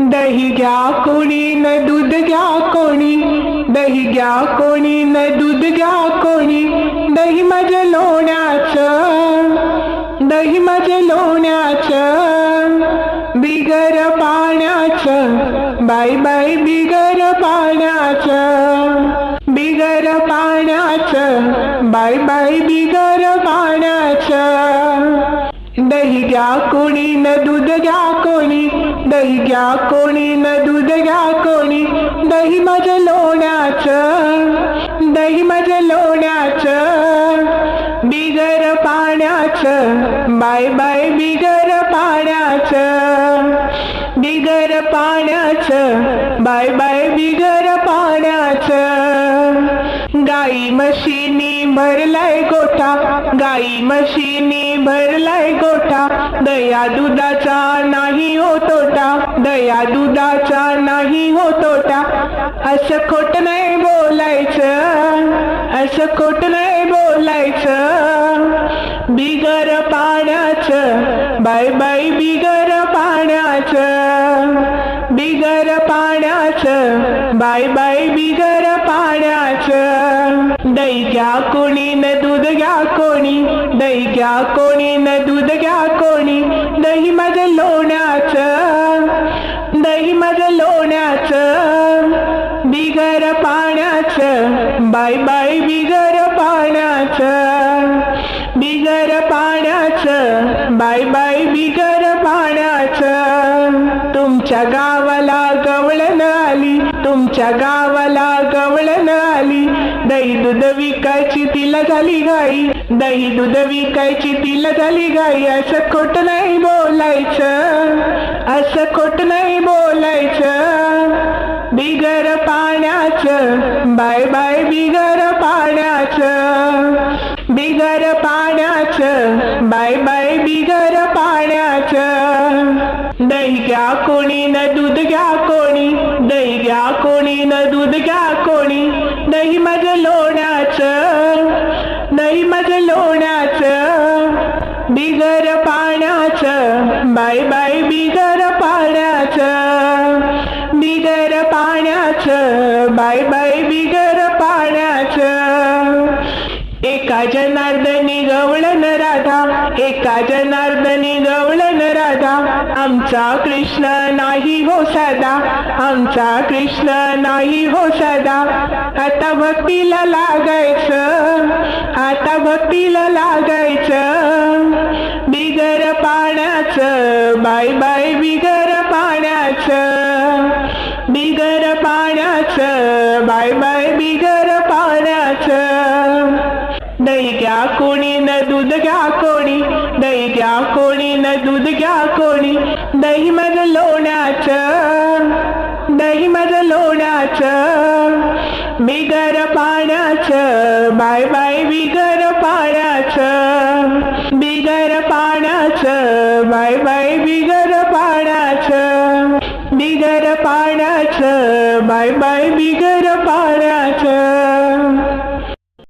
दही घ्या कोणी न दूध घ्या कोणी, दही घ्या कोणी न दूध घ्या कोणी, दही माझ्या लोण्याचं, दही माझ्या लोण्याचं, बिगर पाण्याचं, बाई बाई बिगर पाण्याचं, बिगर पाण्याचं, बाई बाई बिगर पाण्याचं. दही घ्या कोणी न दूध घ्या कोणी, दही घ्या कोणी न दूध घ्या कोणी, दही माझ्या लोण्याचं, दही माझ्या लोण्याचं, बिगर पाण्याचं, बाय बाय बिगर पाण्याचं, बिगर पाण्याचं, बाय बाय बिगर पाण्याचं. गाई म्हशीनी भरलाय गोठा, गाई म्हशीनी भरलाय गोठा, दया दुधाचा नाही हो तोटा, दया दुधाचा नाही हो तोटा. असं खोट नाही बोलायचं, असं खोट नाही बोलायचं, बिगर पाण्याचं, बाय बाय बिगर पाण्याचं, बिगर पाण्याचं, बाय बाय बिगर पाण्याचं. दही घ्या कोणी न दूध घ्या कोणी, दही घ्या कोणी न दूध घ्या कोणी, दही माझ्या लोण्याचं, दही माझ्या लोण्याचं, बिगर पाण्याचं, बाय बाय बिगर पाण्याचं, बिगर पाण्याचं, बाय बाय बिगर पाण्याचं. तुमच्या गावाला गवळण आली, तुमच्या गावाला गवळण आली, दही दूध विकायची तिला झाली घाई, दही दूध विकायची तिला झाली घाई. असं खोट नाही बोलायचं, असं खोट नाही बोलायचं, बिगर पाण्याचं, बाय बाय बिगर पाण्याचं, बिगर पाण्याचं, बाय बाय बिगर पाण्याचं. दही घ्या कोणी न दूध घ्या कोणी, दही घ्या कोणी न दूध घ्या कोणी, दही माझ्या लोण्याचं, दही माझ्या लोण्याचं, बिगर पाण्याचं, बाय बाय बिगर पाण्याचं, बिगर पाण्याचं, बाय बाय बिगर पाण्याचं. एका जनार्दनी गवळण राधा, एका जनार्दनी गवळण राधा, आमचा कृष्ण नाही हो सदा, आमचा कृष्ण नाही हो सदा. आता भक्तीला लागायचं, आता भक्तीला लागायचं, बिगर पाण्याचं, बाय बाय बिगर पाण्याचं, बिगर पाण्याचं, बाय बाय बिगर पाण्याचं. दही घ्या कोणी न दूध घ्या कोणी, दही घ्या कोणी न दूध घ्या कोणी, दही माझ्या लोण्याचं, दही माझ्या लोण्याचं, बिगर पाण्याचं, बाय बाय बिगर पाण्याचं.